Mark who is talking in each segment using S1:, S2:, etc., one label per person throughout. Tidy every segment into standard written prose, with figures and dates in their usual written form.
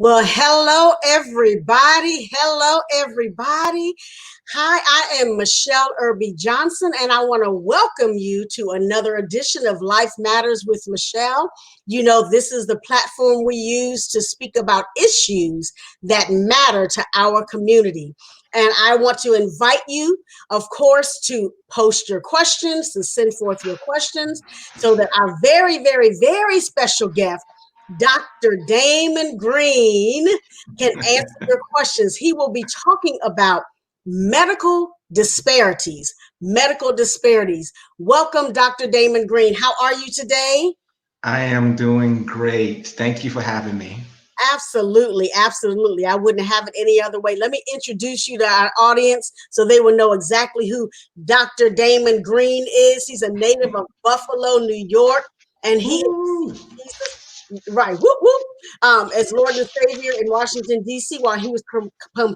S1: Well, hello, everybody. Hello, everybody. Hi, I am Michele Irby Johnson, and I want to welcome you to another edition of Life Matters with Michele. You know, this is the platform we use to speak about issues that matter to our community. And I want to invite you, of course, to post your questions, to send forth your questions so that our very, very, very special guest, Dr. Damon Green, can answer your questions. He will be talking about medical disparities. Medical disparities. Welcome, Dr. Damon Green. How are you today?
S2: I am doing great. Thank you for having me.
S1: Absolutely, absolutely. I wouldn't have it any other way. Let me introduce you to our audience so they will know exactly who Dr. Damon Green is. He's a native of Buffalo, New York, and he
S2: Woo!
S1: received Jesus. Right, whoop, whoop, as Lord and Savior in Washington, D.C., while he was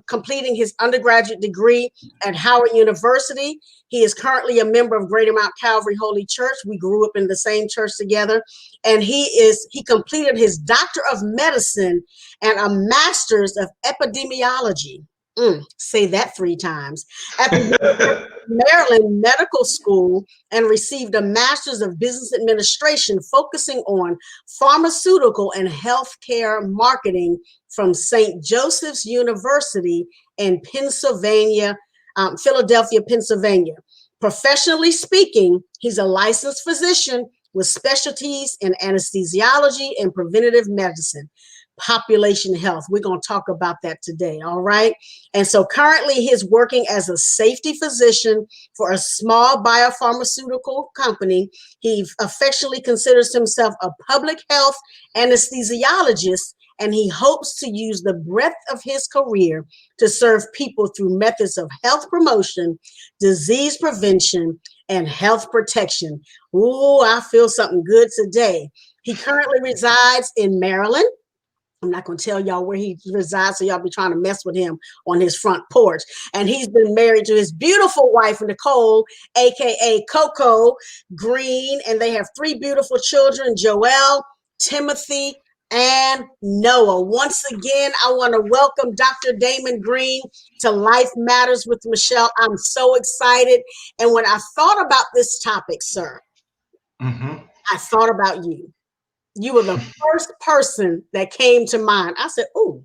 S1: completing his undergraduate degree at Howard University. He is currently a member of Greater Mount Calvary Holy Church. We grew up in the same church together. And he completed his Doctor of Medicine and a Master's of Epidemiology. Say that 3 times. At the Maryland Medical School, and received a Master's of Business Administration focusing on pharmaceutical and healthcare marketing from St. Joseph's University in Philadelphia, Pennsylvania. Professionally speaking, he's a licensed physician with specialties in anesthesiology and preventative medicine, population health. We're going to talk about that today, all right? And so currently he's working as a safety physician for a small biopharmaceutical company. He affectionately considers himself a public health anesthesiologist, and he hopes to use the breadth of his career to serve people through methods of health promotion, disease prevention, and health protection. Ooh, I feel something good today. He currently resides in Maryland. I'm not going to tell y'all where he resides, so y'all be trying to mess with him on his front porch. And he's been married to his beautiful wife, Nicole, aka Coco Green, and they have 3 beautiful children, Joel, Timothy, and Noah. Once again, I want to welcome Dr. Damon Green to Life Matters with Michele. I'm so excited. And when I thought about this topic, sir, I thought about you. You were the first person that came to mind. I said, "Oh,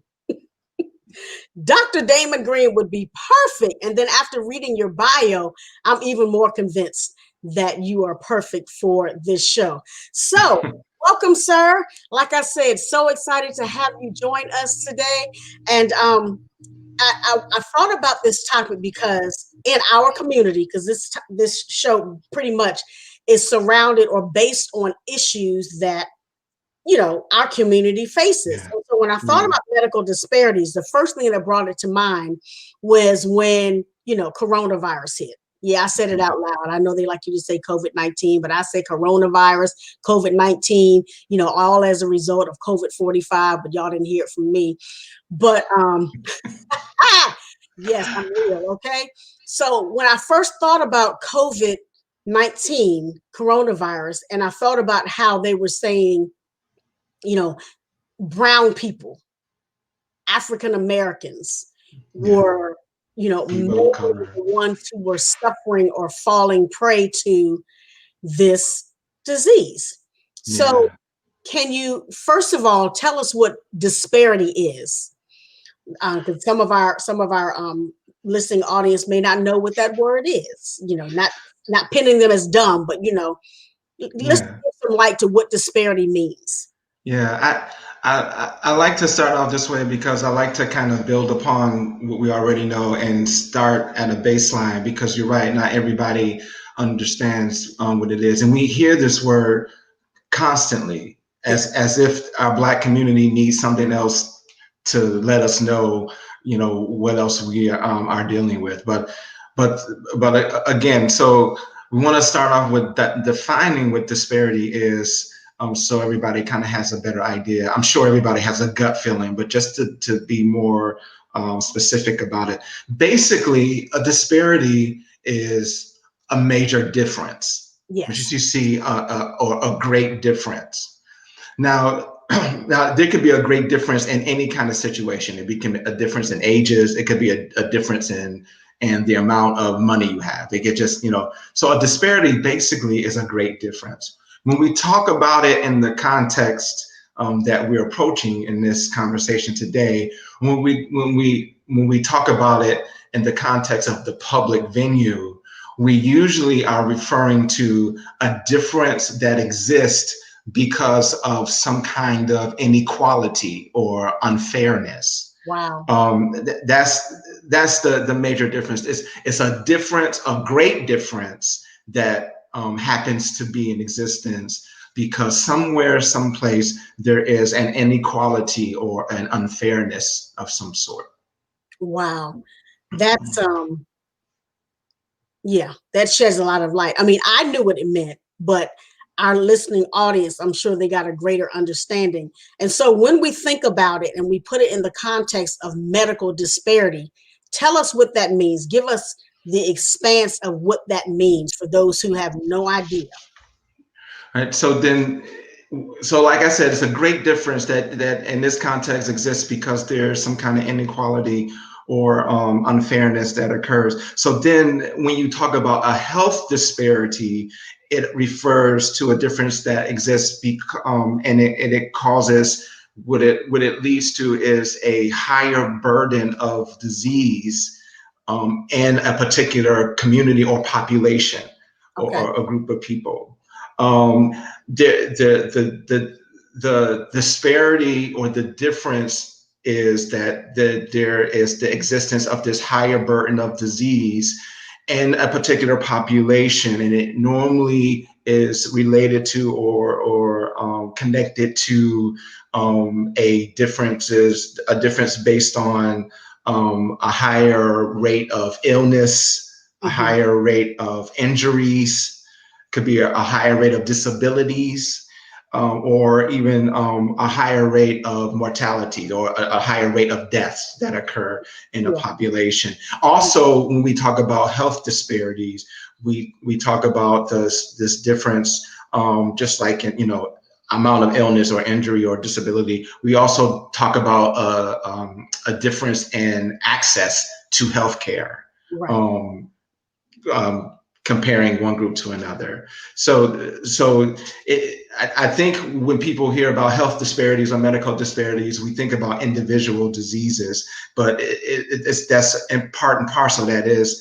S1: Dr. Damon Green would be perfect." And then after reading your bio, I'm even more convinced that you are perfect for this show. So, welcome, sir. Like I said, so excited to have you join us today. And I thought about this topic because in our community, because this show pretty much is surrounded or based on issues that our community faces.
S2: Yeah.
S1: And so when I thought
S2: Yeah.
S1: about medical disparities, the first thing that brought it to mind was when, coronavirus hit. Yeah, I said it out loud. I know they like you to say COVID-19, but I say coronavirus, COVID-19, all as a result of COVID-45, but y'all didn't hear it from me. But yes, I'm real, okay? So when I first thought about COVID-19, coronavirus, and I thought about how they were saying, you know, brown people, African Americans
S2: Yeah.
S1: were,
S2: People of
S1: mainly the
S2: color.
S1: ones who were suffering or falling prey to this disease. So,
S2: Yeah.
S1: can you first of all tell us what disparity is? Because some of our listening audience may not know what that word is. Not pinning them as dumb, but let's
S2: Yeah.
S1: give some light to what disparity means.
S2: Yeah. I like to start off this way because I like to kind of build upon what we already know and start at a baseline because you're right, not everybody understands what it is. And we hear this word constantly
S1: Yeah.
S2: as if our black community needs something else to let us know, what else we are dealing with. But again, so we want to start off with that defining what disparity is. So everybody kind of has a better idea. I'm sure everybody has a gut feeling, but just to be more specific about it, basically a disparity is a major difference, which is
S1: Yes.
S2: you see or a great difference. Now, now there could be a great difference in any kind of situation. It can be a difference in ages. It could be a difference in the amount of money you have. It could just, so a disparity basically is a great difference. When we talk about it in the context that we're approaching in this conversation today, when we talk about it in the context of the public venue, we usually are referring to a difference that exists because of some kind of inequality or unfairness.
S1: Wow.
S2: That's the major difference. It's a difference, a great difference that happens to be in existence because somewhere, someplace, there is an inequality or an unfairness of some sort.
S1: Wow. That's yeah, that sheds a lot of light. I mean, I knew what it meant, but our listening audience, I'm sure they got a greater understanding. And so when we think about it and we put it in the context of medical disparity, tell us what that means. Give us the expanse of what that means for those who have no idea.
S2: Right. So like I said, it's a great difference that in this context exists because there's some kind of inequality or unfairness that occurs. So then when you talk about a health disparity, it refers to a difference that exists and it causes what it leads to is a higher burden of disease in a particular community or population
S1: Okay.
S2: or a group of people. Um, the disparity or the difference is that there is the existence of this higher burden of disease in a particular population, and it normally is related to or connected to a difference based on a higher rate of illness, a higher rate of injuries, could be a higher rate of disabilities, or even a higher rate of mortality or a higher rate of deaths that occur in a population. Also, when we talk about health disparities, we talk about this difference, just like in, amount of illness or injury or disability. We also talk about a difference in access to healthcare.
S1: Right.
S2: Comparing one group to another. I think when people hear about health disparities or medical disparities, we think about individual diseases, but that's in part and parcel that is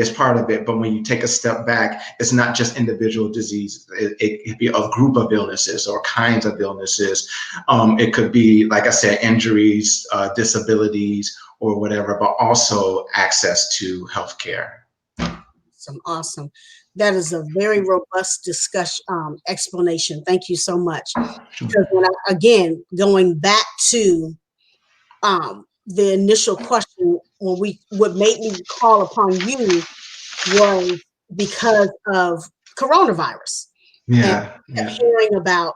S2: part of it. But when you take a step back, it's not just individual disease. It could be a group of illnesses or kinds of illnesses. It could be, like I said, injuries, disabilities, or whatever, but also access to healthcare.
S1: Awesome. That is a very robust discussion, explanation. Thank you so much. Because again, going back to the initial question, what made me call upon you was because of coronavirus.
S2: Yeah.
S1: And hearing about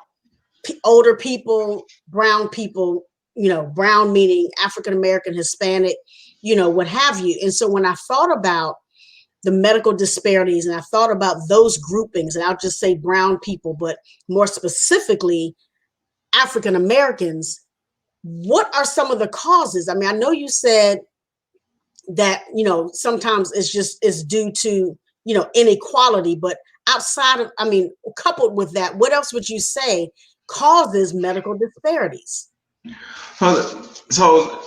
S1: older people, brown people, brown meaning African American, Hispanic, what have you. And so when I thought about the medical disparities and I thought about those groupings, and I'll just say brown people, but more specifically African Americans, what are some of the causes? I mean, I know you said that, sometimes it's due to, inequality, but outside of, coupled with that, what else would you say causes medical disparities?
S2: So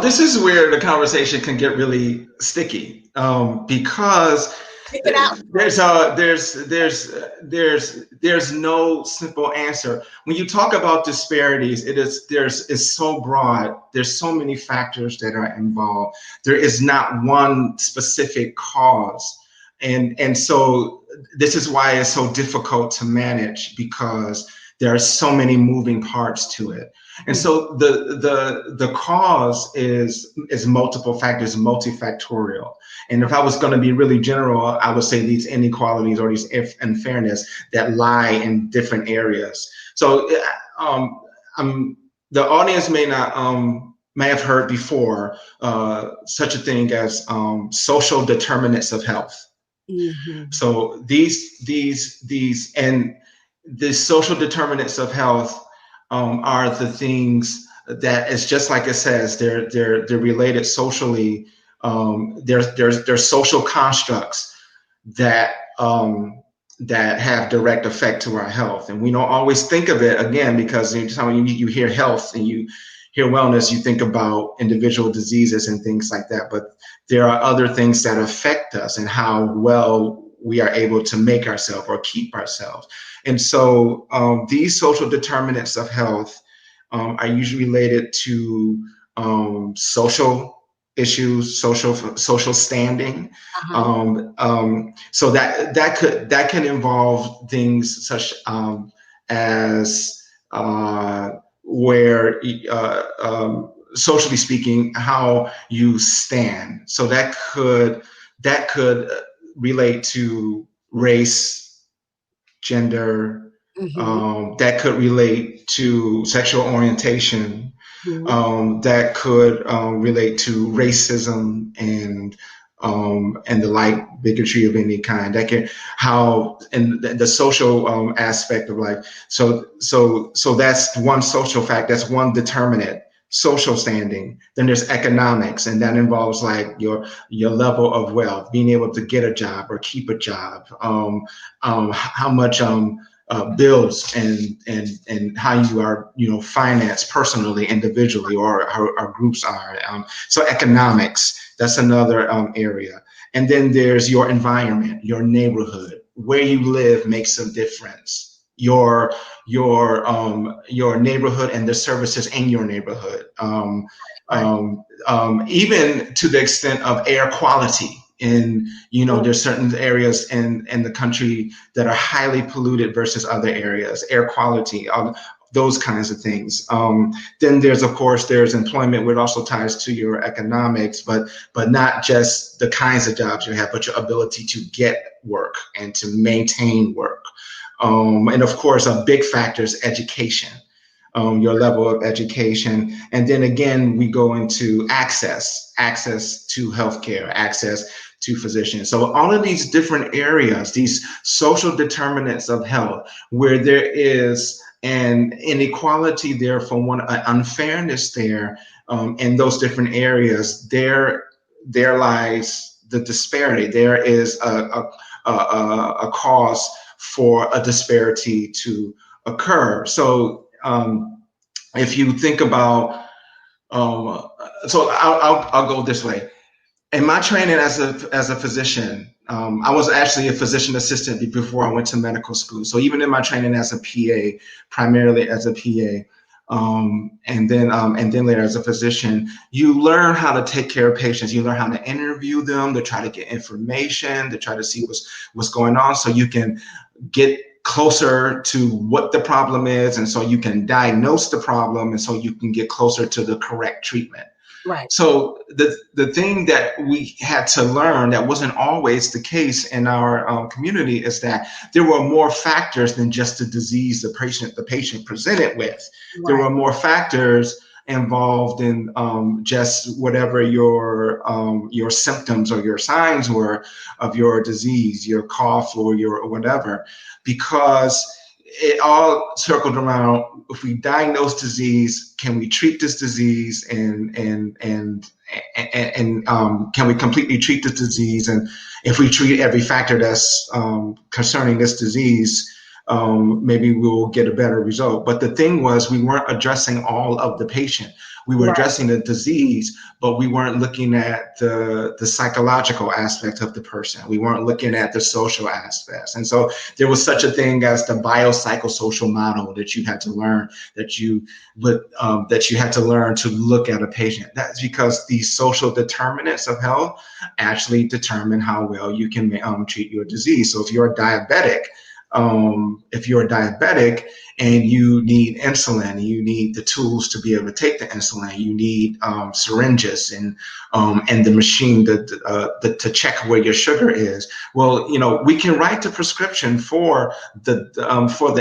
S2: this is where the conversation can get really sticky, because there's no simple answer. When you talk about disparities, it's so broad. There's so many factors that are involved. There is not one specific cause, and so this is why it's so difficult to manage, because there are so many moving parts to it. And so the cause is multiple factors, multifactorial. And if I was going to be really general, I would say these inequalities or these unfairness that lie in different areas. So the audience may have heard before such a thing as social determinants of health. So these and the social determinants of health are the things that it's just like it says, they're related socially. There's social constructs that that have direct effect to our health, and we don't always think of it again because anytime you hear health and you hear wellness, you think about individual diseases and things like that. But there are other things that affect us and how well we are able to make ourselves or keep ourselves. And so these social determinants of health are usually related to social issues, social standing.
S1: Uh-huh.
S2: So that can involve things such as where socially speaking, how you stand. So that could relate to race, gender,
S1: Mm-hmm.
S2: that could relate to sexual orientation,
S1: Mm-hmm.
S2: that could relate to racism and the like, bigotry of any kind. That can how and the social aspect of life. So that's one social fact. That's one determinant. Social standing. Then there's economics, and that involves like your level of wealth, being able to get a job or keep a job, how much bills and how you are financed personally, individually, or how our groups are. So economics, that's another area. And then there's your environment, your neighborhood, where you live makes a difference. Your neighborhood and the services in your neighborhood.
S1: Right.
S2: Even to the extent of air quality. In
S1: Mm.
S2: there's certain areas in the country that are highly polluted versus other areas, air quality, those kinds of things. Then there's, of course, there's employment, which also ties to your economics, but not just the kinds of jobs you have, but your ability to get work and to maintain work. And of course, a big factor is education, your level of education. And then again, we go into access to healthcare, access to physicians. So all of these different areas, these social determinants of health, where there is an inequality there, from one an unfairness there, in those different areas, there lies the disparity. There is a cause for a disparity to occur. So if you think about, um, so I'll go this way. In my training as a physician, I was actually a physician assistant before I went to medical school. So even in my training as a PA, primarily as a PA, and then later as a physician, you learn how to take care of patients. You learn how to interview them, to try to get information, to try to see what's going on, so you can get closer to what the problem is, and so you can diagnose the problem, and so you can get closer to the correct treatment.
S1: Right.
S2: So the thing that we had to learn that wasn't always the case in our community is that there were more factors than just the disease the patient presented with. There
S1: Right.
S2: were more factors involved in just whatever your symptoms or your signs were of your disease, your cough or your whatever, because it all circled around, if we diagnose disease, can we treat this disease, and can we completely treat this disease? And if we treat every factor that's concerning this disease, maybe we'll get a better result. But the thing was, we weren't addressing all of the patient. We were
S1: Right.
S2: addressing the disease, but we weren't looking at the psychological aspect of the person. We weren't looking at the social aspects. And so there was such a thing as the biopsychosocial model that you had to learn, that you had to learn to look at a patient. That's because these social determinants of health actually determine how well you can treat your disease. So if you're diabetic and you need insulin, you need the tools to be able to take the insulin. You need syringes and the machine to check where your sugar is. Well, we can write the prescription for the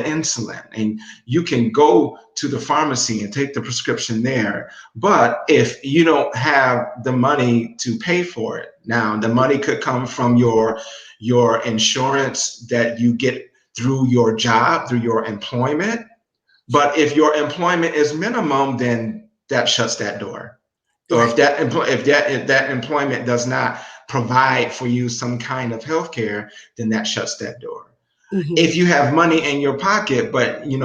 S2: insulin, and you can go to the pharmacy and take the prescription there. But if you don't have the money to pay for it, now the money could come from your insurance that you get through your job, through your employment, But if your employment is minimum, then that shuts that door. Or
S1: Right.
S2: if that employment does not provide for you some kind of health care, then that shuts that door.
S1: Mm-hmm.
S2: If you have money in your pocket, but you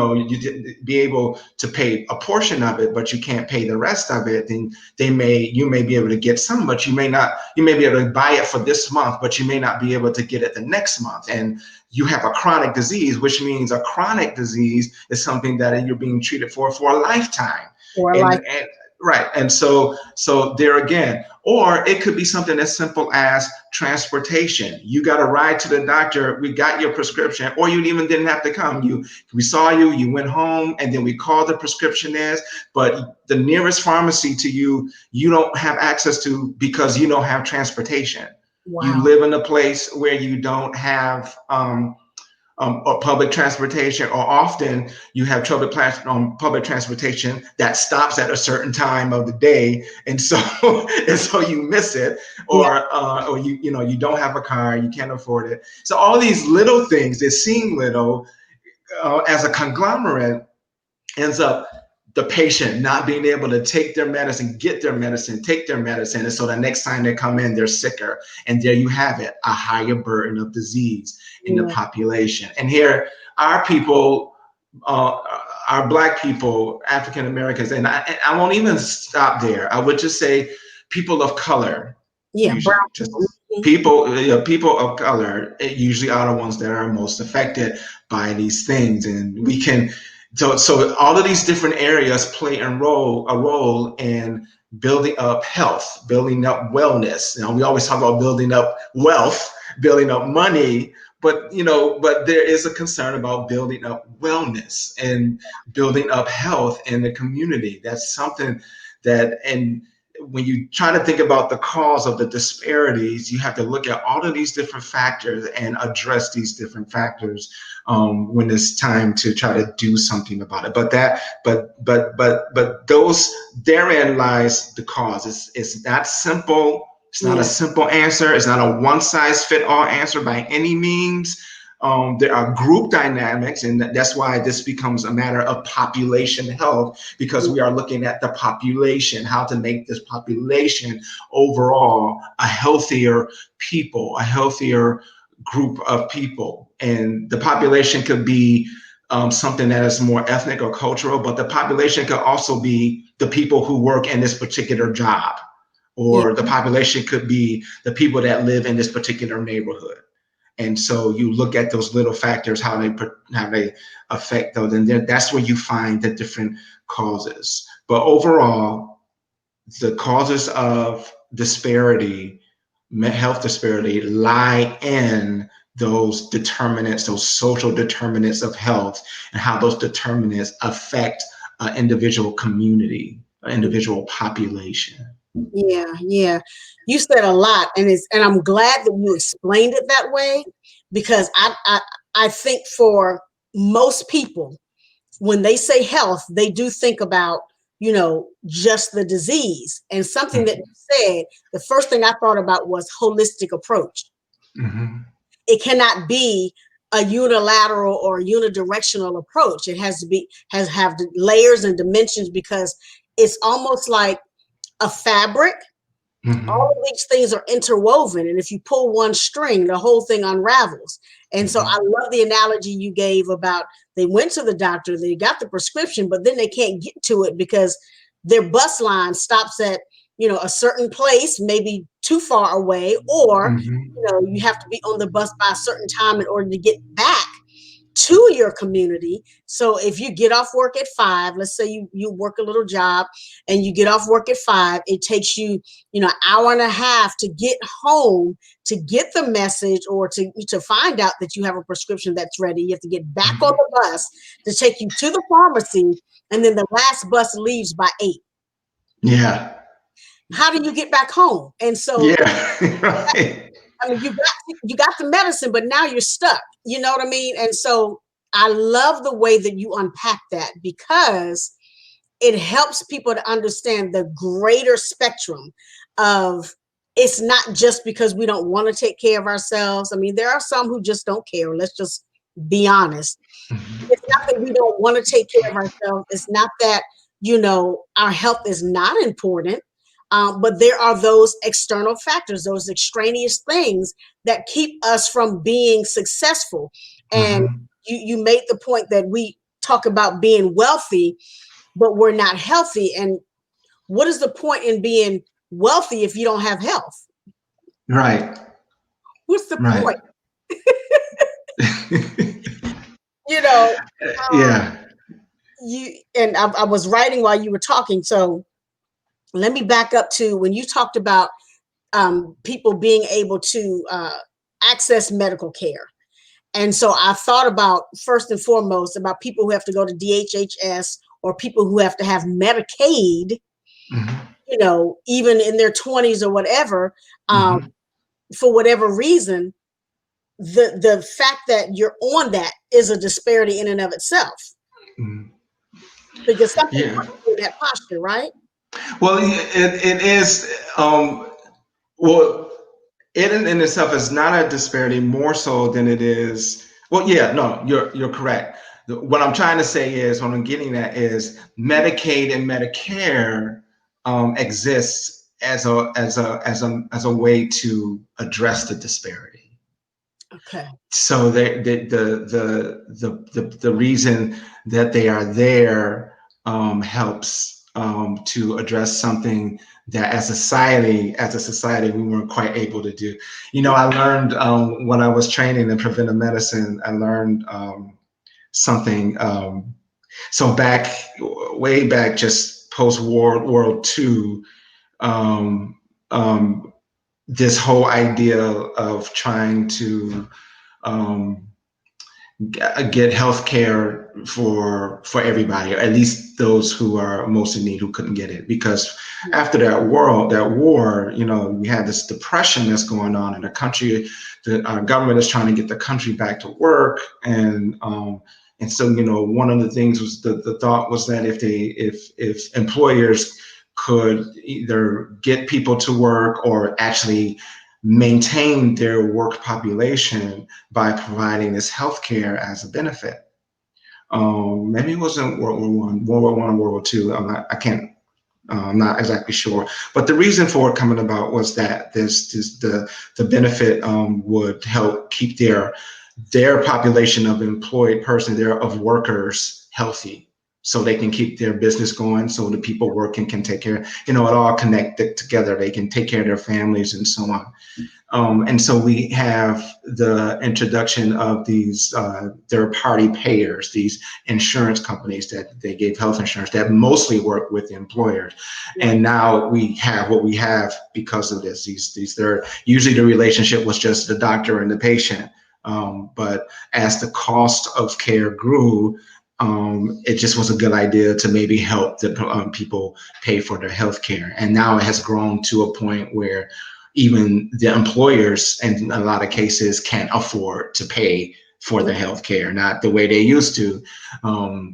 S2: be able to pay a portion of it, but you can't pay the rest of it, then you may be able to get some, but you may not. You may be able to buy it for this month, but you may not be able to get it the next month. And you have a chronic disease, which means a chronic disease is something that you're being treated for a lifetime.
S1: Or like,
S2: And right, and so there again, or it could be something as simple as transportation. You got a ride to the doctor, we got your prescription, or you even didn't have to come. We saw you, you went home, and then we called the prescription is, but the nearest pharmacy to you, you don't have access to because you don't have transportation. You
S1: wow.
S2: live in a place where you don't have or public transportation, or often you have public transportation that stops at a certain time of the day, and so and so you miss it,
S1: Yeah.
S2: or you don't have a car, you can't afford it. So all these little things that seem little, as a conglomerate, ends up the patient not being able to take their medicine, get their medicine, take their medicine. And so the next time they come in, they're sicker. And there you have it, a higher burden of disease in the
S1: Yeah.
S2: population. And here, our people, our Black people, African Americans, and I won't even stop there. I would just say people of color,
S1: Yeah. Brown
S2: usually just
S1: people. Mhm.
S2: people of color usually are the ones that are most affected by these things. And we can so all of these different areas play a role in building up health, building up wellness. We always talk about building up wealth, building up money, but there is a concern about building up wellness and building up health in the community. That's something that, and when you try to think about the cause of the disparities, you have to look at all of these different factors and address these different factors when it's time to try to do something about it. But those, therein lies the cause. It's not simple. It's not a
S1: Yeah.
S2: simple answer. It's not a one size fit all answer by any means. There are group dynamics, and that's why this becomes a matter of population health, because we are looking at the population, how to make this population overall a healthier people, a healthier group of people. And the population could be something that is more ethnic or cultural, but the population could also be the people who work in this particular job,
S1: Yeah.
S2: or the population could be the people that live in this particular neighborhood. And so you look at those little factors, how they affect those, and that's where you find the different causes. But overall, the causes of disparity, health disparity, lie in those determinants, those social determinants of health, and how those determinants affect an individual community, an individual population.
S1: Yeah, yeah. You said a lot, and I'm glad that you explained it that way, because I think for most people, when they say health, they do think about, just the disease. And something that you said, the first thing I thought about was holistic approach.
S2: Mm-hmm.
S1: It cannot be a unilateral or unidirectional approach. It has have layers and dimensions, because it's almost like a fabric. All
S2: Mm-hmm.
S1: of these things are interwoven, and if you pull one string, the whole thing unravels. And so I
S2: Mm-hmm.
S1: love the analogy you gave about, they went to the doctor, they got the prescription, but then they can't get to it because their bus line stops at a certain place, maybe too far away, or
S2: Mm-hmm.
S1: you have to be on the bus by a certain time in order to get back to your community. So if you get off work at 5, let's say you work a little job and you get off work at 5, it takes you, an hour and a half to get home, to get the message, or to find out that you have a prescription that's ready. You have to get back on
S2: Mm-hmm.
S1: the bus to take you to the pharmacy, and then the last bus leaves by 8.
S2: Yeah.
S1: How do you get back home? And so,
S2: Yeah. Right.
S1: I mean, you got the medicine, but now you're stuck. You know what I mean? And so I love the way that you unpack that, because it helps people to understand the greater spectrum of, it's not just because we don't want to take care of ourselves. I mean, there are some who just don't care. Let's just be honest.
S2: Mhm.
S1: It's not that we don't want to take care of ourselves. It's not that, our health is not important. But there are those external factors, those extraneous things that keep us from being successful. And
S2: Mhm.
S1: you made the point that we talk about being wealthy, but we're not healthy. And what is the point in being wealthy if you don't have health?
S2: Right.
S1: What's the
S2: Right.
S1: point? You know,
S2: Yeah.
S1: I was writing while you were talking. So let me back up to when you talked about people being able to access medical care. And so I thought about, first and foremost, about people who have to go to DHHS or people who have to have Medicaid,
S2: Mhm.
S1: even in their 20s or whatever, um,
S2: Mhm.
S1: for whatever reason. The fact that you're on that is a disparity in and of itself,
S2: Mhm.
S1: because something
S2: Yeah.
S1: puts you in that posture, right?
S2: Well, it is. Well, it in itself is not a disparity more so than it is. Well, yeah, no, you're correct. What I'm trying to say is, what I'm getting at is Medicaid and Medicare exists as a way to address the disparity.
S1: Okay.
S2: So the reason that they are there helps to address something that as a society we weren't quite able to do. I learned when I was training in preventive medicine, I learned something. So way back, just post World Two, um, um, this whole idea of trying to um, get health care for everybody, or at least those who are most in need who couldn't get it. Because
S1: Yeah.
S2: after that war, we had this depression that's going on in the country. The government is trying to get the country back to work, and so one of the things was the thought was that if employers could either get people to work or actually maintain their work population by providing this health care as a benefit. Maybe it wasn't World War I, and World War II. I'm not exactly sure. But the reason for it coming about was that the benefit would help keep their population of employed person, of workers healthy, so they can keep their business going, so the people working can take care. It all connected together. They can take care of their families and so on. And so we have the introduction of these third-party payers, these insurance companies that they gave health insurance that mostly work with the employers.
S1: Right.
S2: And now we have what we have because of this. These third, usually the relationship was just the doctor and the patient. But as the cost of care grew, it just was a good idea to maybe help the people pay for their health care. And now it has grown to a point where even the employers in a lot of cases can't afford to pay for the health care, not the way they used to.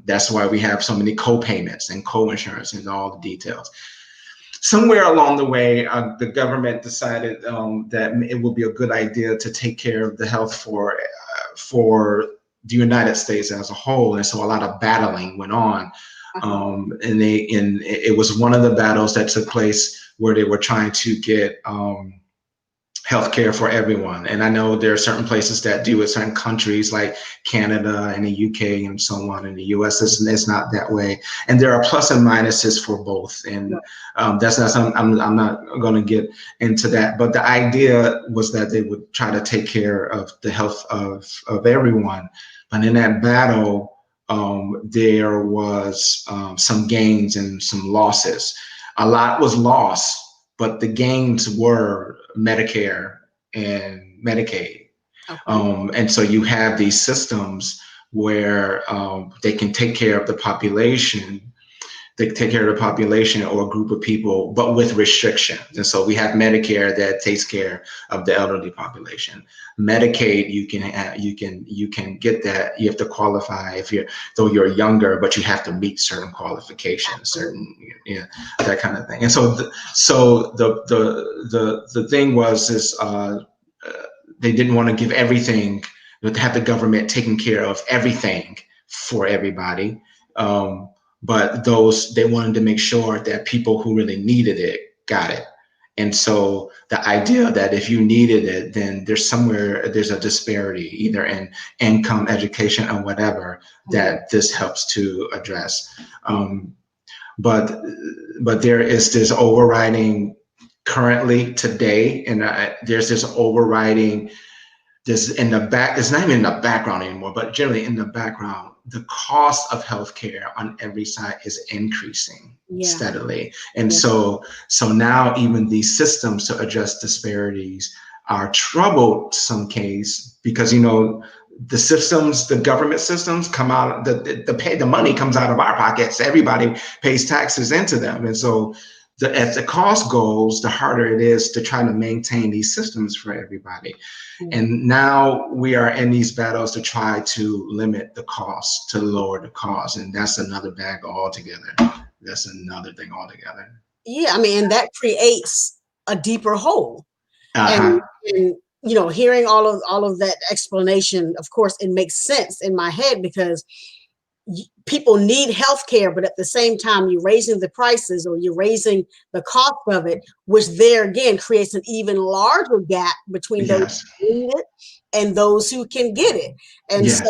S2: That's why we have so many co-payments and co-insurance and all the details. Somewhere along the way, the government decided that it would be a good idea to take care of the health for the United States as a whole, and so a lot of battling went on.
S1: Uh-huh.
S2: And it was one of the battles that took place where they were trying to get healthcare for everyone. And I know there are certain places that do it, certain countries like Canada and the UK and so on. In the US, it's not that way. And there are plus and minuses for both. And that's not something I'm not going to get into that. But the idea was that they would try to take care of the health of everyone. But in that battle, there was some gains and some losses. A lot was lost, but the gains were Medicare and Medicaid.
S1: Okay.
S2: And so you have these systems where they can take care of the population. They take care of the population or a group of people, but with restrictions. And so we have Medicare that takes care of the elderly population. Medicaid, you can get that. You have to qualify though you're younger, but you have to meet certain qualifications, certain that kind of thing. And so the thing was is they didn't want to give everything to have the government taking care of everything for everybody. But they wanted to make sure that people who really needed it got it. And so the idea that if you needed it, then there's a disparity either in income, education, or whatever that this helps to address. But there is this overriding currently today, and there's this overriding this in the back. It's not even in the background anymore, but generally in the background, the cost of healthcare on every side is increasing steadily. And so now even these systems to address disparities are troubled some case because, the systems, the government systems come out, the money comes out of our pockets. Everybody pays taxes into them. And so as the cost goes, the harder it is to try to maintain these systems for everybody. And now we are in these battles to try to limit the cost, to lower the cost. And that's another bag altogether. That's another thing altogether.
S1: Yeah, I mean, and that creates a deeper hole. And hearing all of that explanation, of course, it makes sense in my head because people need healthcare, but at the same time, you're raising the prices or you're raising the cost of it, which there again creates an even larger gap between those who need it and those who can get it. And so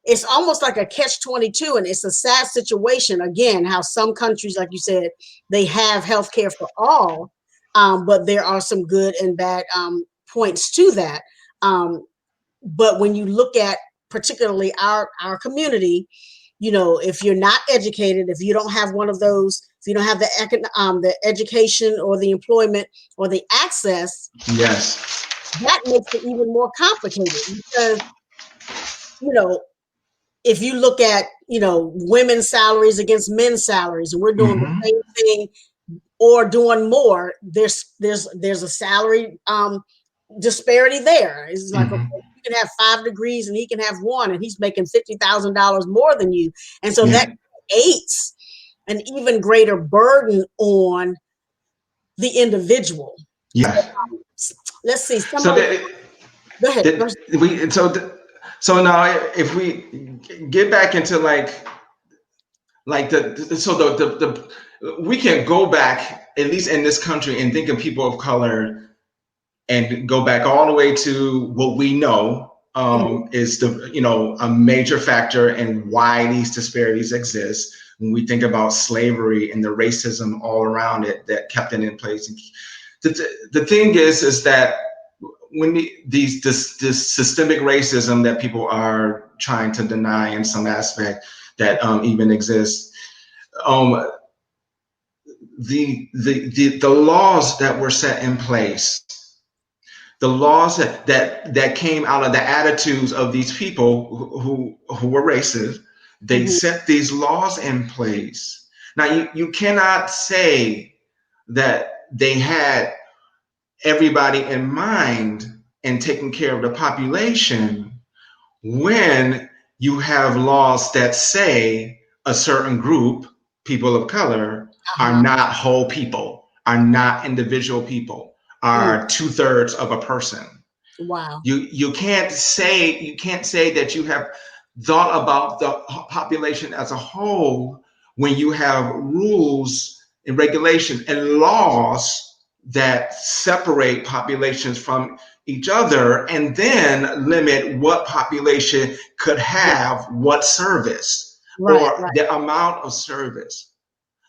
S1: it's almost like a catch-22, and it's a sad situation. Again, how some countries, like you said, they have healthcare for all, but there are some good and bad points to that. But when you look at particularly our community, if you're not educated, if you don't have one of those, if you don't have the education or the employment or the access, that makes it even more complicated because, if you look at, women's salaries against men's salaries, and we're doing the same thing or doing more, there's a salary disparity there. It's like, okay, you can have 5 degrees and he can have 1, and he's making $50,000 more than you. And so that creates an even greater burden on the individual. Let's see. Go ahead.
S2: So now if we get back into we can go back, at least in this country, and think of people of color and go back all the way to what we know is a major factor in why these disparities exist. When we think about slavery and the racism all around it that kept it in place. The thing is that when this systemic racism that people are trying to deny in some aspect that even exists, the laws that were set in place, the laws that came out of the attitudes of these people who were racist, they set these laws in place. Now you cannot say that they had everybody in mind and taking care of the population when you have laws that say a certain group, people of color, are not whole people, are not individual people, are 2/3 of a person.
S1: Wow.
S2: You can't say that you have thought about the population as a whole when you have rules and regulations and laws that separate populations from each other and then limit what population could have what service or the amount of service.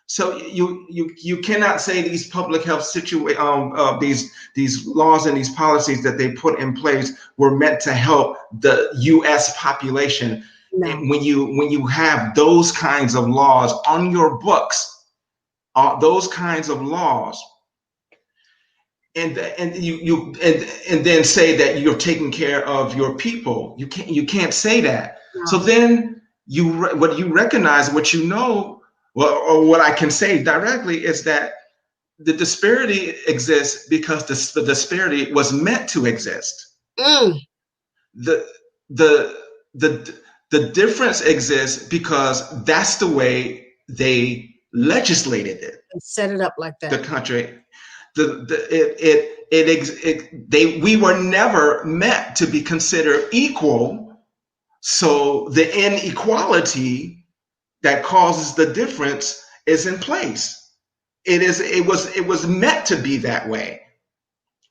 S2: So you cannot say these public health these laws and these policies that they put in place were meant to help the U.S. population. No. When you have those kinds of laws on your books, those kinds of laws, and then say that you're taking care of your people, you can't say that. No. So then what you recognize, what you know. Well, or what I can say directly is that the disparity exists because the disparity was meant to exist. The difference exists because that's the way they legislated it.
S1: And set it up like that.
S2: The country. we were never meant to be considered equal. So the inequality that causes the difference is in place. It was meant to be that way.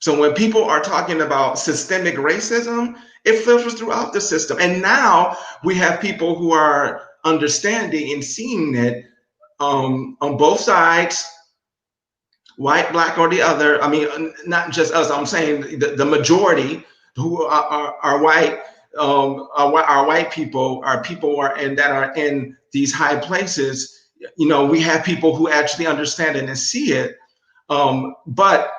S2: So when people are talking about systemic racism, it filters throughout the system. And now we have people who are understanding and seeing it on both sides, white, black, or the other. I mean, not just us. I'm saying the majority who are white, are white people, are people who are that are in these high places. You know, we have people who actually understand it and see it, but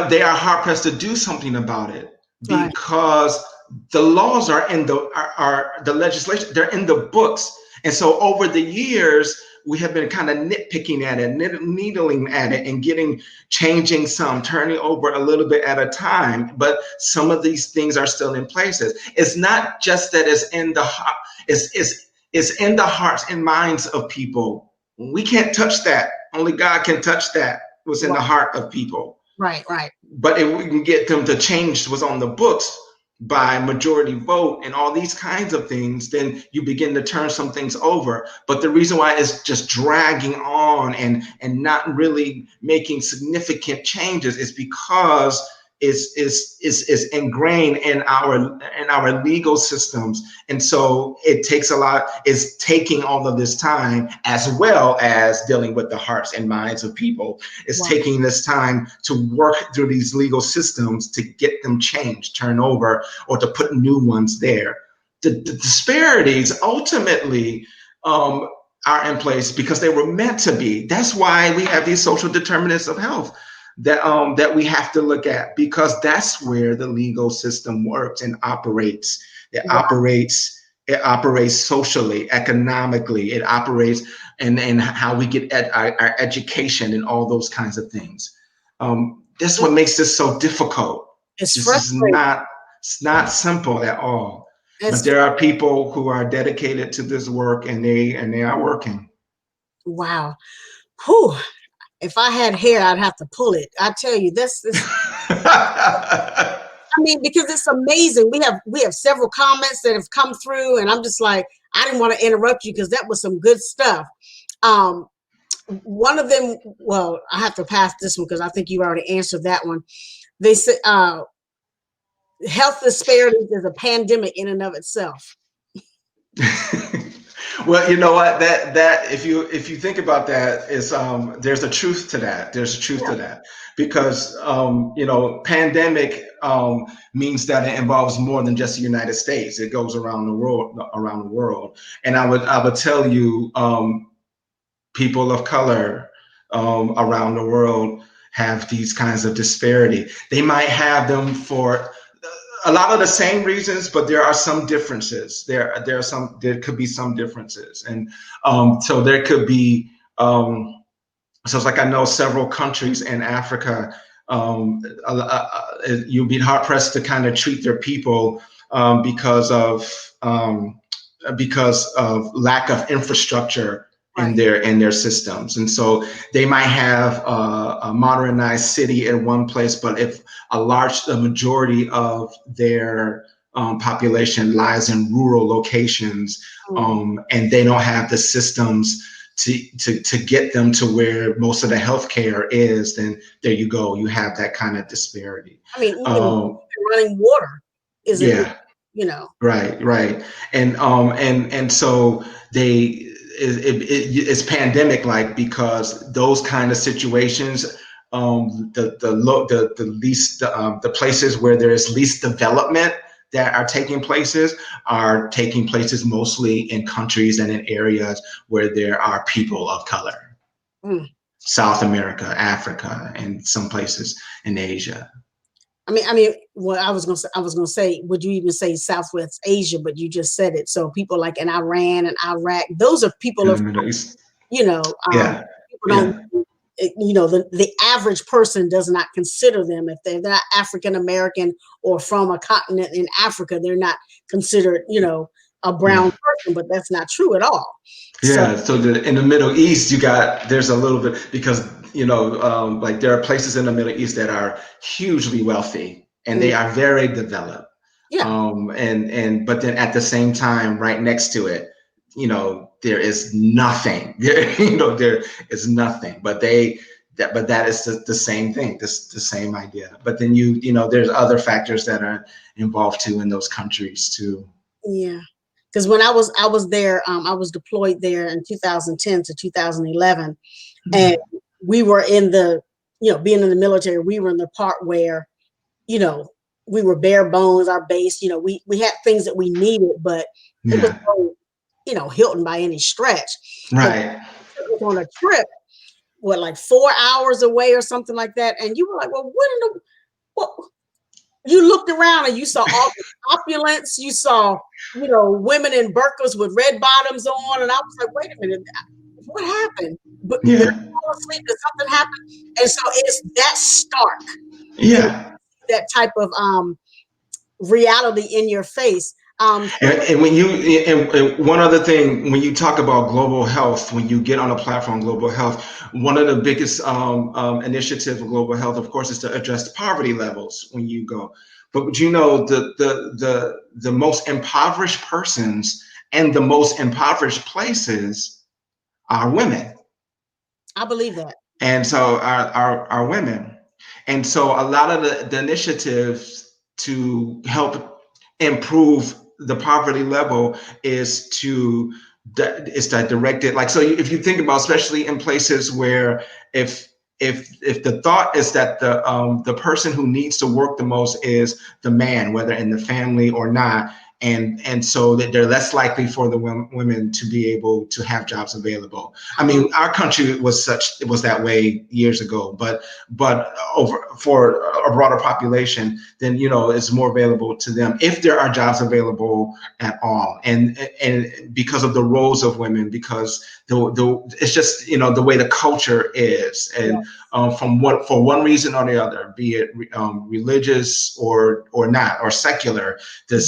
S2: they are hard pressed to do something about it
S1: Right.
S2: because the laws are in are the legislation, they're in the books. And so over the years, we have been kind of nitpicking at it, needling at it, and changing some, turning over a little bit at a time. But some of these things are still in places. It's not just that it's in the heart, it's in the hearts and minds of people. We can't touch that. Only God can touch that. What's in the heart of people.
S1: Right, right.
S2: But if we can get them to change what's on the books by majority vote and all these kinds of things, then you begin to turn some things over. But the reason why it's just dragging on and not really making significant changes is because is ingrained in our legal systems. And so it takes a lot, it's taking all of this time, as well as dealing with the hearts and minds of people. It's taking this time to work through these legal systems to get them changed, turn over, or to put new ones there. The disparities ultimately are in place because they were meant to be. That's why we have these social determinants of health that we have to look at, because that's where the legal system works and operates. It operates socially, economically. It operates and how we get our education and all those kinds of things. That's what makes this so difficult.
S1: It's
S2: This is
S1: frustrating.
S2: it's not simple at all. But
S1: It's
S2: there are people who are dedicated to this work, and they are working.
S1: wow. Whew. If I had hair, I'd have to pull it. I tell you, this is. I mean, because it's amazing. We have several comments that have come through, and I'm just like, I didn't want to interrupt you because that was some good stuff. One of them, well, I have to pass this one because I think you already answered that one. They said health disparities is a pandemic in and of itself.
S2: Well, you know what? That if you think about that, is there's a truth to that. There's a truth to that, because pandemic means that it involves more than just the United States. It goes around the world. And I would tell you, people of color around the world have these kinds of disparity. They might have them for a lot of the same reasons, but there are some differences. There could be some differences, and so there could be. So it's like, I know several countries in Africa. You'd be hard pressed to kind of treat their people because of lack of infrastructure in their systems. And so they might have a modernized city in one place, but if the majority of their population lies in rural locations, and they don't have the systems to get them to where most of the healthcare is, then there you go. You have that kind of disparity.
S1: I mean, even running water isn't,
S2: right. And so it's pandemic like, because those kind of situations, the places where there is least development that are taking places mostly in countries and in areas where there are people of color. South America, Africa, and some places in Asia.
S1: I mean, well, I was gonna say, would you even say Southwest Asia? But you just said it. So people like in Iran and Iraq, those are people of, people don't, the average person does not consider them, if they're not African American or from a continent in Africa, they're not considered, a brown person. But that's not true at all.
S2: So in the Middle East, there's a little bit, because like there are places in the Middle East that are hugely wealthy and
S1: Mm,
S2: they are very developed.
S1: yeah,
S2: But then at the same time, right next to it, there is nothing. There is nothing. But that is the same thing, the same idea. But then there's other factors that are involved too in those countries too.
S1: yeah. Because when I was there, I was deployed there in 2010 to 2011, and we were in the, being in the military, we were in the part where, you know, we were bare bones, our base, we had things that we needed, but it was
S2: Yeah.
S1: no, Hilton by any stretch. But
S2: Right.
S1: we took us on a trip, what, like 4 hours away or something like that. And you were like, well, what, you looked around and you saw all the opulence, you saw, women in burqas with red bottoms on. And I was like, wait a minute, what happened? But did I
S2: Yeah.
S1: fall asleep? Did something happen? And so it's that stark, you know,
S2: Yeah.
S1: that type of reality in your face.
S2: And when and one other thing, when you talk about global health, when you get on a platform, global health, one of the biggest initiatives of global health, of course, is to address poverty levels when you go. But the most impoverished persons and the most impoverished places are women.
S1: I believe that.
S2: And so our women. And so a lot of the initiatives to help improve the poverty level is to direct it. Like, so if you think about, especially in places where if if the thought is that the person who needs to work the most is the man, whether in the family or not, and so that they're less likely for the women to be able to have jobs available. I
S1: Uh-huh.
S2: mean, our country it was that way years ago, but over for a broader population, then it's more available to them if there are jobs available at all, and because of the roles of women, because it's just the way the culture is,
S1: Yeah.
S2: and for one reason or the other, be it religious or not, or secular,
S1: Mhm.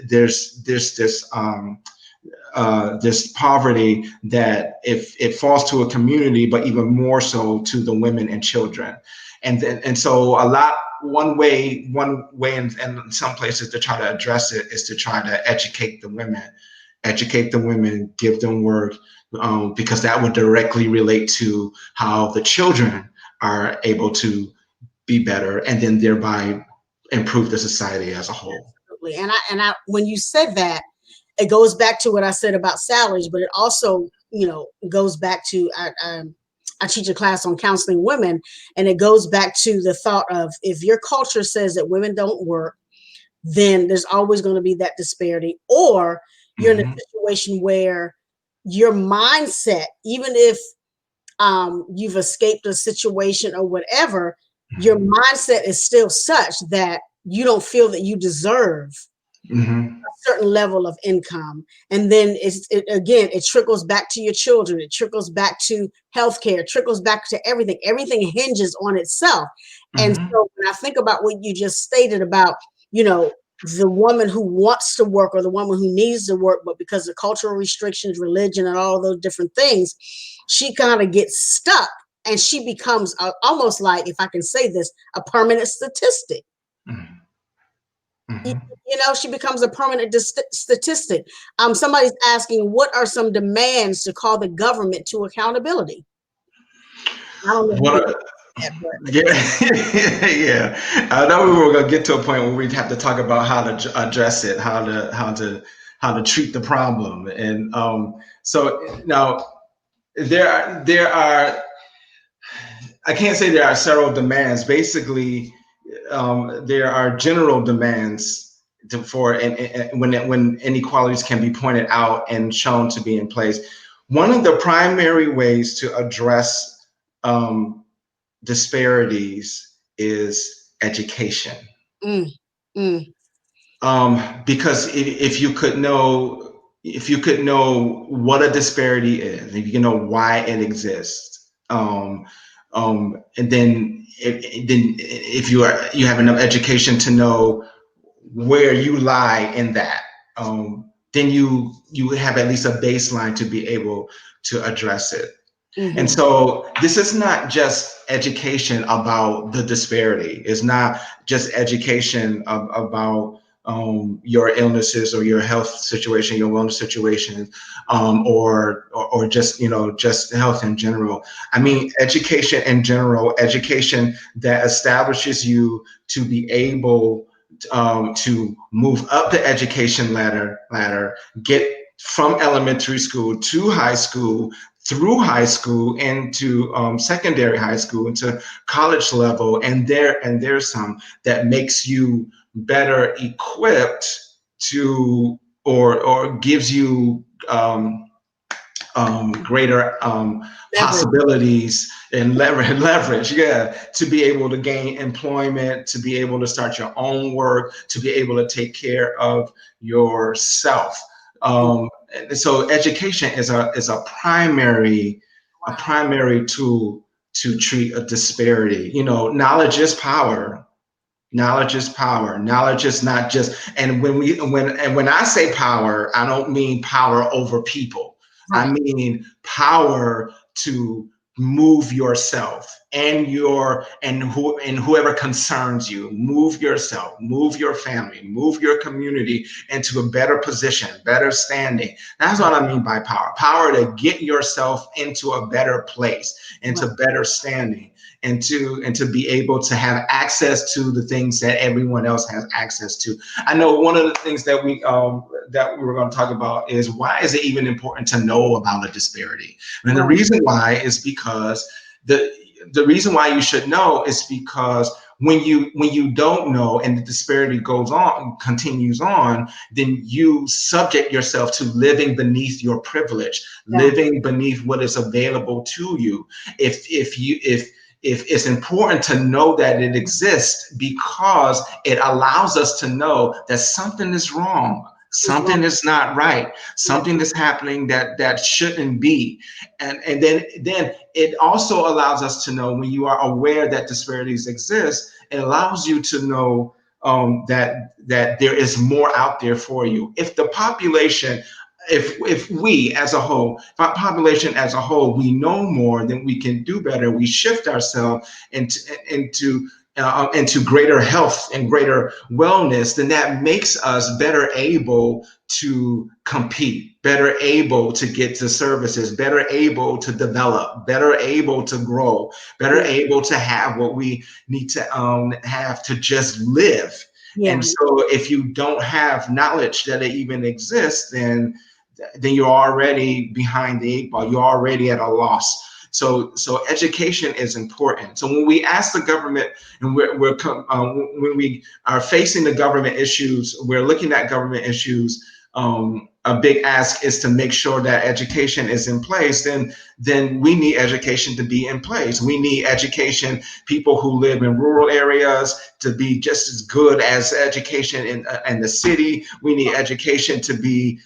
S2: there's this poverty that if it falls to a community, but even more so to the women and children, and so one way in some places to try to address it is to try to educate the women, give them work, because that would directly relate to how the children are able to be better, and then thereby improve the society as a whole.
S1: Absolutely. And I when you said that, it goes back to what I said about salaries, but it also, goes back to I teach a class on counseling women, and it goes back to the thought of, if your culture says that women don't work, then there's always going to be that disparity. Or you're in a
S2: Mm-hmm.
S1: situation where your mindset, even if you've escaped a situation or whatever, your mindset is still such that you don't feel that you deserve
S2: Mm-hmm.
S1: a certain level of income. And then again, it trickles back to your children. It trickles back to healthcare. It trickles back to everything. Everything hinges on itself. And
S2: Mm-hmm.
S1: so when I think about what you just stated about, the woman who wants to work or the woman who needs to work, but because of cultural restrictions, religion, and all of those different things, she kind of gets stuck, and she becomes almost like, if I can say this, a permanent statistic. you,
S2: Mm-hmm.
S1: she becomes a permanent statistic. Somebody's asking, what are some demands to call the government to accountability? I don't know who
S2: What?
S1: would that, but
S2: Yeah, yeah. I know we were gonna get to a point where we'd have to talk about how to address it, how to treat the problem, and so now there are I can't say there are several demands. Basically, there are general demands for and when inequalities can be pointed out and shown to be in place. One of the primary ways to address disparities is education.
S1: mm, mm,
S2: Because if you could know what a disparity is, if you know why it exists, and then if you have enough education to know where you lie in that, then you have at least a baseline to be able to address it. And
S1: Mm-hmm.
S2: so this is not just education about the disparity. It's not just education about your illnesses or your health situation, your wellness situation, or just just health in general. I
S1: Right.
S2: mean, education in general, education that establishes you to be able to move up the education ladder, get from elementary school to high school, through high school into secondary high school into college level, and there's some that makes you better equipped to or gives you greater
S1: Leverage.
S2: possibilities and leverage, yeah, to be able to gain employment, to be able to start your own work, to be able to take care of yourself. And so education is a
S1: Wow.
S2: primary tool to treat a disparity. Knowledge is power. Knowledge is power. Knowledge is not just, and when I say power, I don't mean power over people. I
S1: Right.
S2: mean power to move yourself and whoever concerns you. Move yourself, move your family, move your community into a better position, better standing. That's what I mean by power. Power to get yourself into a better place, into
S1: Right.
S2: better standing, and to be able to have access to the things that everyone else has access to. I know one of the things that we were going to talk about is, why is it even important to know about a disparity? And the
S1: Right.
S2: reason why is because the the reason why you should know is because when you don't know and the disparity goes on, continues on, then you subject yourself to living beneath your privilege,
S1: Yeah.
S2: living beneath what is available to you. If it's important to know that it exists, because it allows us to know that something is wrong,
S1: It's wrong.
S2: something is not right,
S1: Yeah.
S2: something is happening that shouldn't be. And then it also allows us to know, when you are aware that disparities exist, it allows you to know that there is more out there for you. If the population, if we as a whole, if our population as a whole, we know more, then we can do better. We shift ourselves into greater health and greater wellness, then that makes us better able to compete, better able to get to services, better able to develop, better able to grow, better
S1: Yeah.
S2: able to have what we need to have to just live. And
S1: Yeah.
S2: so if you don't have knowledge that it even exists, then you're already behind the eight ball. You're already at a loss. So education is important. So when we ask the government, and when we are facing the government issues, we're looking at government issues. A big ask is to make sure that education is in place. Then we need education to be in place. We need education, people who live in rural areas, to be just as good as education in the city. We need education to be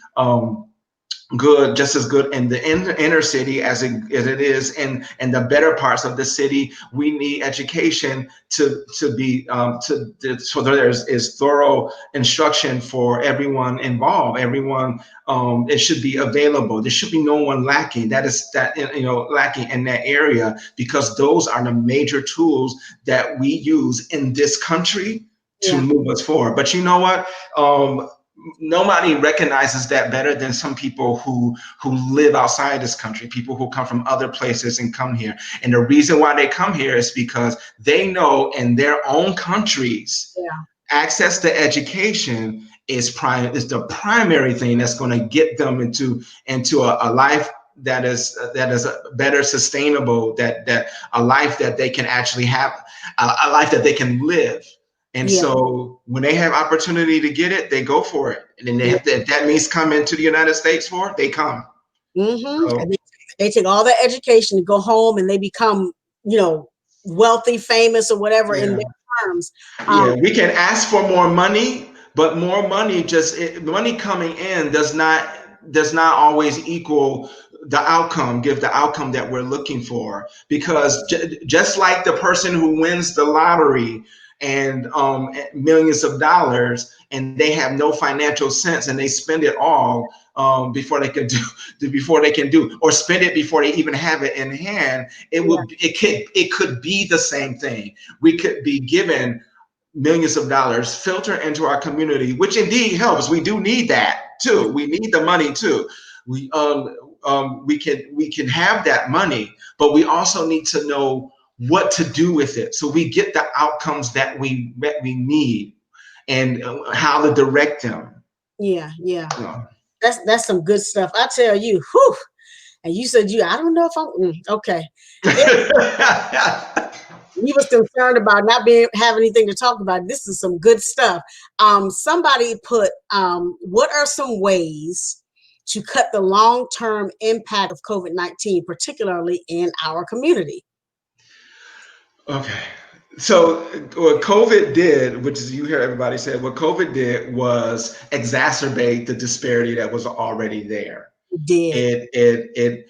S2: good, just as good in the inner city as it is in the better parts of the city. We need education to be so there is thorough instruction for everyone involved. Everyone, it should be available. There should be no one lacking. Lacking in that area, because those are the major tools that we use in this country to
S1: Yeah.
S2: move us forward. But you know what? Nobody recognizes that better than some people who live outside this country, people who come from other places and come here. And the reason why they come here is because they know in their own countries,
S1: Yeah.
S2: access to education is the primary thing that's going to get them into a life that is a better sustainable, that a life that they can actually have, a life that they can live. And
S1: Yeah.
S2: so when they have opportunity to get it, they go for it. And then
S1: Yeah.
S2: if that means come into the United States for it, they come.
S1: And
S2: So
S1: they take all that education to go home and they become, you know, wealthy, famous, or whatever in
S2: yeah,
S1: their terms.
S2: yeah, we can ask for more money, but more money, money coming in does not always equal the outcome, give the outcome that we're looking for. Because just like the person who wins the lottery, and millions of dollars, and they have no financial sense, and they spend it all before they can do or spend it before they even have it in hand. It could be the same thing. We could be given millions of dollars filter into our community, which indeed helps. We do need that too. We need the money too. We can have that money, but we also need to know what to do with it, so we get the outcomes that we need, and how to direct them.
S1: Yeah, yeah.
S2: You know.
S1: That's some good stuff. I tell you, whew. And you said I don't know if I'm okay. We was concerned about not being have anything to talk about. This is some good stuff. Somebody put, what are some ways to cut the long-term impact of COVID-19, particularly in our community?
S2: Okay. So what COVID did, which is you hear everybody say, what COVID did was exacerbate the disparity that was already there.
S1: We did.
S2: It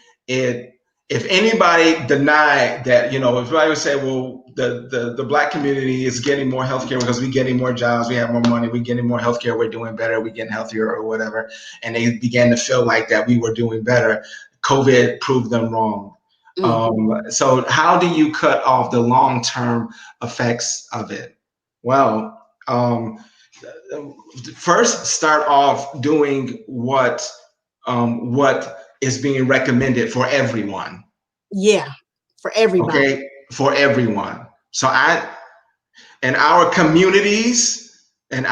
S2: if anybody denied that, if anybody would say, well, the black community is getting more healthcare because we're getting more jobs, we have more money, we're getting more healthcare, we're doing better, we're getting healthier or whatever, and they began to feel like that we were doing better, COVID proved them wrong. So how do you cut off the long-term effects of it? Well, first start off doing what is being recommended for everyone.
S1: Yeah, for everybody.
S2: Okay, for everyone. So in our communities, and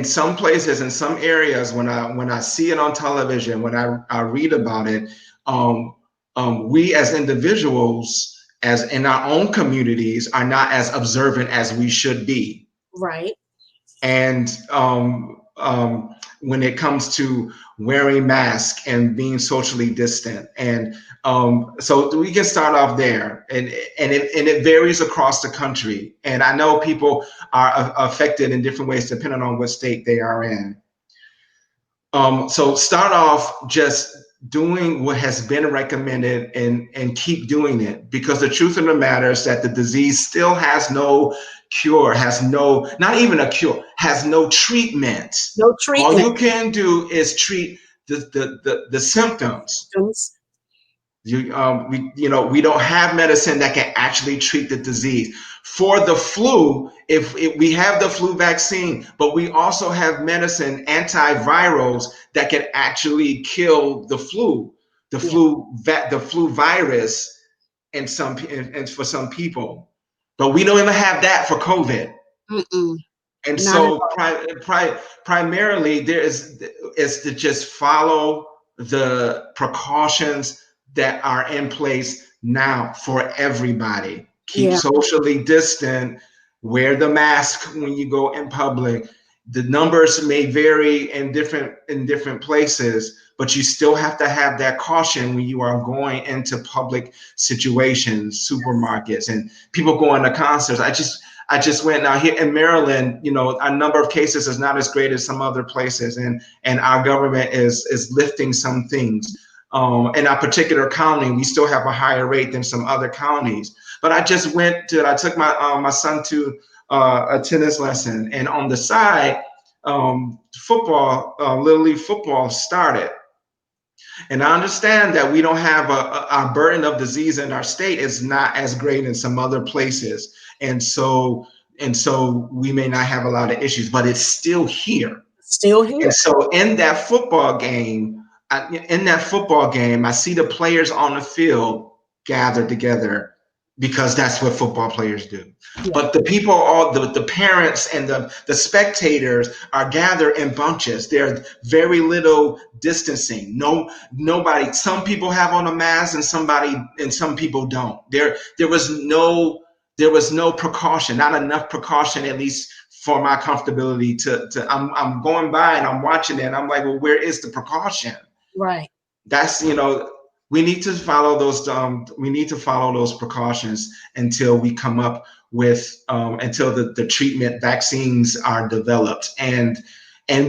S2: some places, in some areas, when I see it on television, when I read about it, we as individuals, as in our own communities, are not as observant as we should be.
S1: Right.
S2: And when it comes to wearing masks and being socially distant, and so we can start off there, and it varies across the country, and I know people are affected in different ways depending on what state they are in. So start off just doing what has been recommended, and keep doing it, because the truth of the matter is that the disease still has no cure, not even a cure, has no treatment.
S1: No treatment.
S2: All you can do is treat the symptoms. We don't have medicine that can actually treat the disease. For the flu, if we have the flu vaccine, but we also have medicine, antivirals, that can actually kill the flu, the flu virus, and for some people. But we don't even have that for COVID. And so primarily is to just follow the precautions that are in place now for everybody. Keep socially distant, wear the mask when you go in public. The numbers may vary in different places, but you still have to have that caution when you are going into public situations, supermarkets, and people going to concerts. I just went now here in Maryland, a number of cases is not as great as some other places, and our government is lifting some things. In our particular county, we still have a higher rate than some other counties. But I took my son to a tennis lesson, and on the side, football, Little League football started. And I understand that we don't have our burden of disease in our state is not as great in some other places. And so we may not have a lot of issues, but it's still here.
S1: Still here.
S2: And so in that football game, I see the players on the field gather together, because that's what football players do. Yeah. But the people, the parents and the spectators are gathered in bunches. There's very little distancing. Nobody. Some people have on a mask, and some people don't. There was no precaution, not enough precaution, at least for my comfortability. I'm going by and I'm watching it, and I'm like, well, where is the precaution?
S1: Right.
S2: That's we need to follow those precautions until we come up with until the treatment vaccines are developed, and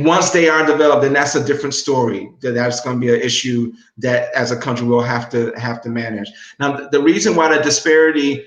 S2: once they are developed, then that's a different story. That's going to be an issue that as a country we'll have to manage. Now, the reason why the disparity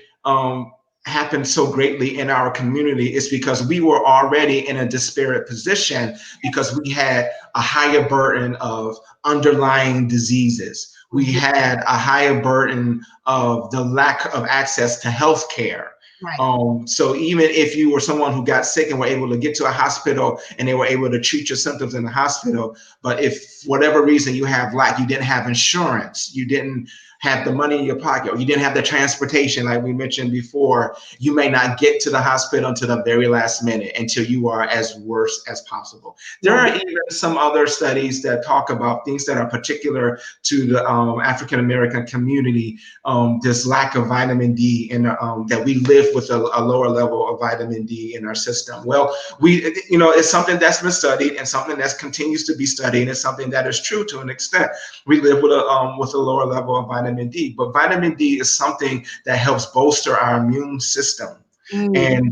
S2: happened so greatly in our community is because we were already in a disparate position because we had a higher burden of underlying diseases. We
S1: Mhm.
S2: had a higher burden of the lack of access to health care.
S1: Right.
S2: So even if you were someone who got sick and were able to get to a hospital and they were able to treat your symptoms in the hospital, but if whatever reason you have lack, you didn't have insurance, you didn't have the money in your pocket, or you didn't have the transportation, like we mentioned before, you may not get to the hospital until the very last minute until you are as worse as possible. There
S1: Right.
S2: are even some other studies that talk about things that are particular to the African American community, this lack of vitamin D, and that we live with a lower level of vitamin D in our system. Well, it's something that's been studied and something that continues to be studied, and it's something that is true to an extent. We live with a lower level of vitamin D, but vitamin D is something that helps bolster our immune system,
S1: Mm.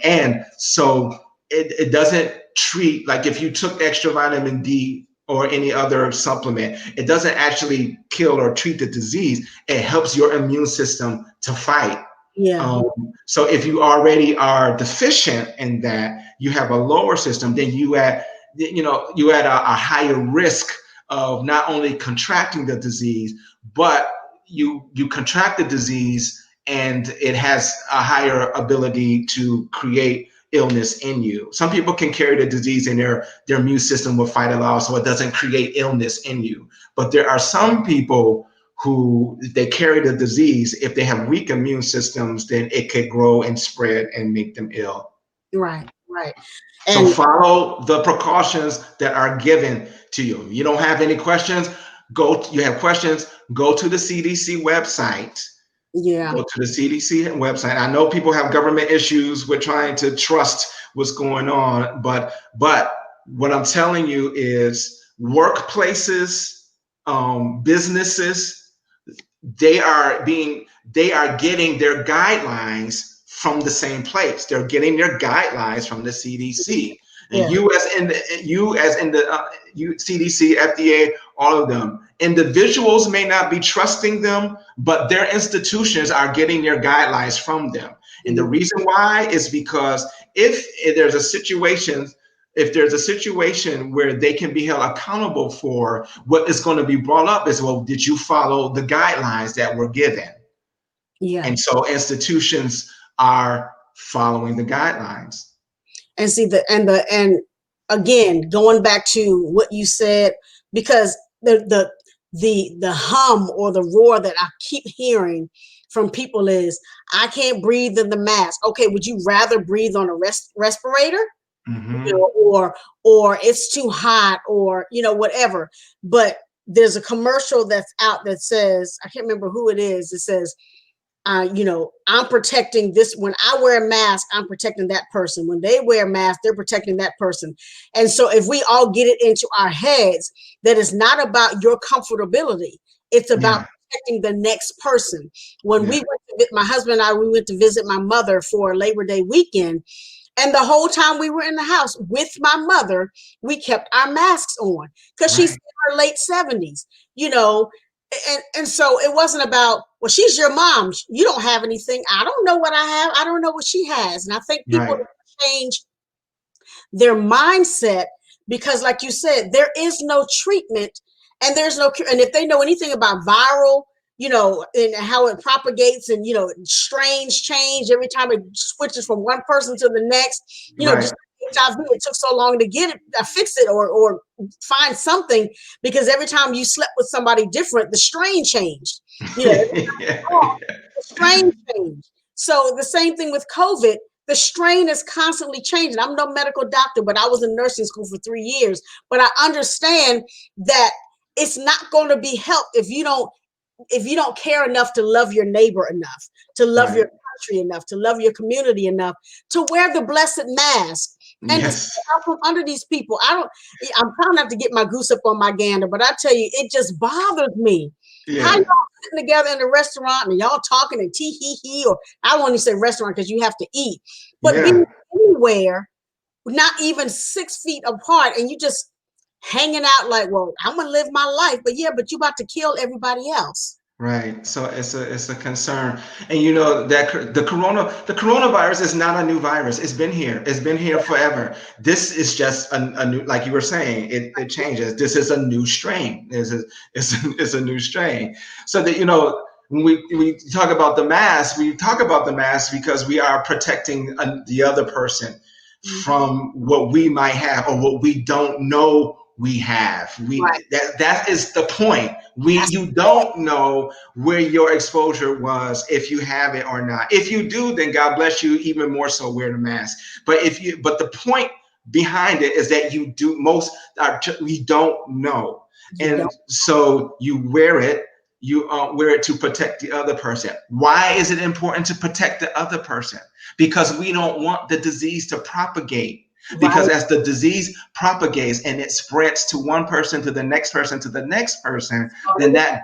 S2: and so it doesn't treat, like if you took extra vitamin D or any other supplement, it doesn't actually kill or treat the disease. It helps your immune system to fight.
S1: Yeah.
S2: Um, so if you already are deficient in that, you have a lower system, then you at a higher risk of not only contracting the disease, but you contract the disease and it has a higher ability to create illness in you. Some people can carry the disease and their immune system will fight it off, so it doesn't create illness in you. But there are some people who they carry the disease. If they have weak immune systems, then it could grow and spread and make them ill.
S1: Right. Right.
S2: So
S1: And
S2: follow the precautions that are given to you. You don't have any questions, you have questions, go to the CDC website.
S1: yeah.
S2: Go to the CDC website. I know people have government issues with trying to trust what's going on, but what I'm telling you is workplaces, businesses, they are getting their guidelines from the same place. They're getting their guidelines from the CDC. And
S1: Yeah.
S2: you CDC, FDA, all of them. Individuals may not be trusting them, but their institutions are getting their guidelines from them. And the
S1: Mm.
S2: reason why is because if there's a situation where they can be held accountable for, what is going to be brought up is, well, did you follow the guidelines that were given?
S1: Yeah.
S2: And so institutions are following the guidelines.
S1: And see and again, going back to what you said, because the hum or the roar that I keep hearing from people is, I can't breathe in the mask. Okay, would you rather breathe on a respirator? You
S2: Mm-hmm.
S1: know, or it's too hot, or whatever. But there's a commercial that's out that says, I can't remember who it is. It says, I'm protecting this. When I wear a mask, I'm protecting that person. When they wear a mask, they're protecting that person. And so if we all get it into our heads that it's not about your comfortability, it's about
S2: Yeah.
S1: protecting the next person. When we
S2: Yeah.
S1: went to, my husband and I, we went to visit my mother for Labor Day weekend, and the whole time we were in the house with my mother, we kept our masks on because she's
S2: Right.
S1: in her late 70s, you know. And so it wasn't about, well, she's your mom. You don't have anything. I don't know what I have. I don't know what she has. And I think people
S2: Right.
S1: change their mindset because, like you said, there is no treatment and there's no cure. And if they know anything about viral, and how it propagates, and strains change every time it switches from one person to the next,
S2: Right.
S1: just like HIV, it took so long to get it, fix it, or find something, because every time you slept with somebody different, the strain changed. Every time you
S2: Yeah.
S1: talk, the strain changed. So the same thing with COVID. The strain is constantly changing. I'm no medical doctor, but I was in nursing school for 3 years. But I understand that it's not going to be helped if you don't care enough to love your neighbor enough, to love
S2: Right.
S1: your country enough, to love your community enough, to wear the blessed mask and to stay
S2: Yes.
S1: out from under these people. I'm trying not to get my goose up on my gander, but I tell you, it just bothers me. How y'all
S2: Yeah.
S1: sitting together in a restaurant and y'all talking and tee hee hee, or I don't want to say restaurant because you have to eat, but being
S2: Yeah.
S1: anywhere, not even 6 feet apart, and you just hanging out like, well, I'm gonna live my life, but yeah, but you about to kill everybody else.
S2: Right. So it's a concern. And you know that the coronavirus is not a new virus. It's been here. It's been here forever. This is just a new, like you were saying, it changes. This is a new strain. It's a new strain. So that, you know, when we talk about the mask, we talk about the mask because we are protecting the other person from what we might have or what we don't know we have.
S1: Right.
S2: That is the point.
S1: That's
S2: You
S1: the point.
S2: don't know where your exposure was, if you have it or not. If you do, then God bless you, even more so wear the mask. But the point behind it is that you do most we don't know.
S1: You
S2: And
S1: don't.
S2: so you wear it, you wear it to protect the other person. Why is it important to protect the other person? Because we don't want the disease to propagate. Because
S1: Right.
S2: as the disease propagates and it spreads to one person, to the next person, to the next person, then that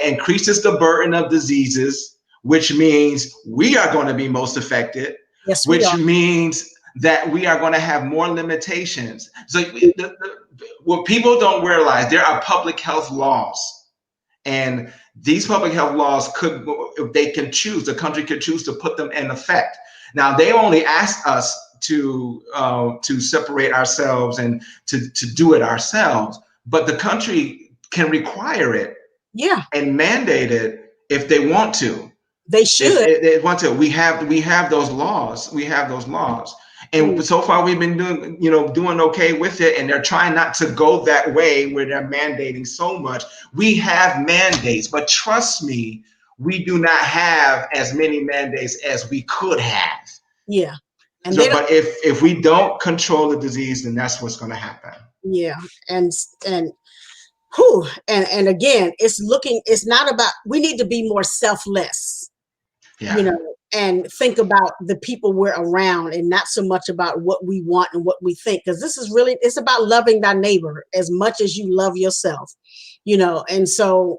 S2: increases the burden of diseases, which means we are going to be most affected,
S1: Yes, we
S2: which
S1: are.
S2: means that we are going to have more limitations. So what people don't realize, there are public health laws, and these public health laws could, if they can choose, the country could choose to put them in effect. Now they only ask us to separate ourselves and to do it ourselves, but the country can require it
S1: Yeah,
S2: and mandate it if they want to.
S1: they
S2: If
S1: should.
S2: they want to, we have those laws. We have those laws,
S1: Mm,
S2: and so far we've been doing okay with it. And they're trying not to go that way where they're mandating so much. We have mandates, but trust me, we do not have as many mandates as we could have.
S1: yeah, and they
S2: So,
S1: don't.
S2: but if we don't control the disease, then that's what's going to happen.
S1: Yeah, and who and again, it's looking. It's not about. We need to be more selfless, you
S2: Yeah,
S1: know, and think about the people we're around, and not so much about what we want and what we think. Because this is really, it's about loving thy neighbor as much as you love yourself, you know. And so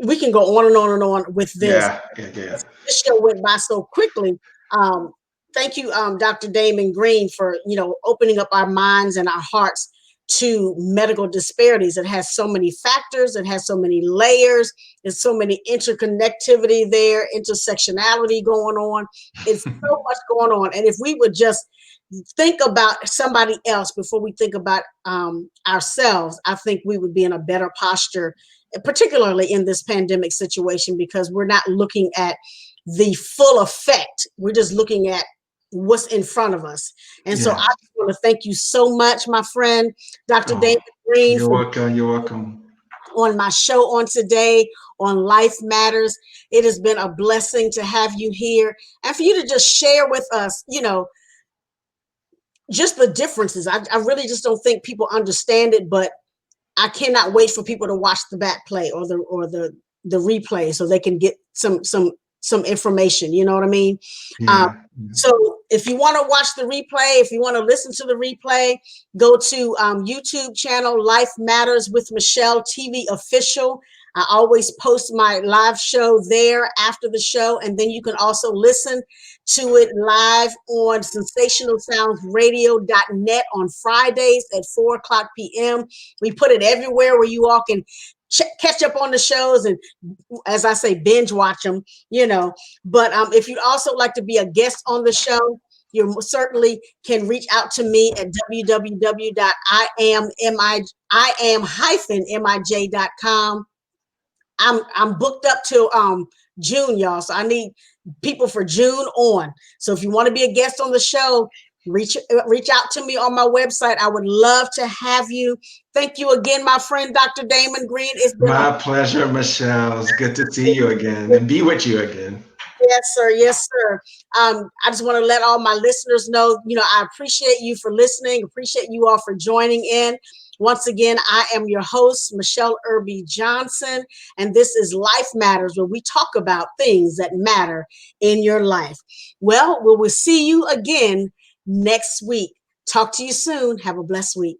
S1: we can go on and on and on with this.
S2: yeah, yeah, yeah.
S1: This show went by so quickly. Um, Thank you, Dr. Damon Green, for opening up our minds and our hearts to medical disparities. It has so many factors. It has so many layers. There's so many interconnectivity there, intersectionality going on. It's so much going on. And if we would just think about somebody else before we think about ourselves, I think we would be in a better posture, particularly in this pandemic situation, because we're not looking at the full effect. We're just looking at what's in front of us. And so I
S2: Yeah.
S1: just want to thank you so much, my friend, Dr.
S2: Oh,
S1: David Green,
S2: you're
S1: for
S2: welcome. You're welcome.
S1: on my show on today on Life Matters. It has been a blessing to have you here and for you to just share with us, just the differences. I really just don't think people understand it, but I cannot wait for people to watch the back play or the replay so they can get some information. You know what I mean? Um,
S2: Yeah.
S1: so if you want to watch the replay, if you want to listen to the replay, go to YouTube channel Life Matters with Michele TV official. I always post my live show there after the show, and then you can also listen to it live on sensationalsoundsradio.net on Fridays at 4:00 p.m. We put it everywhere where you all can catch up on the shows and, as I say, binge watch them, But if you'd also like to be a guest on the show, you certainly can reach out to me at www.iam-mij.com. I'm booked up till June, y'all. So I need people for June on. So if you want to be a guest on the show, reach out to me on my website. I would love to have you. Thank you again, my friend, Dr. Damon Green. It's been a
S2: My pleasure, Michelle. It's good to see you again and be with you again.
S1: Yes, sir. Yes, sir. I just want to let all my listeners know, I appreciate you for listening. Appreciate you all for joining in. Once again, I am your host, Michele Irby Johnson, and this is Life Matters, where we talk about things that matter in your life. Well, we will see you again next week. Talk to you soon. Have a blessed week.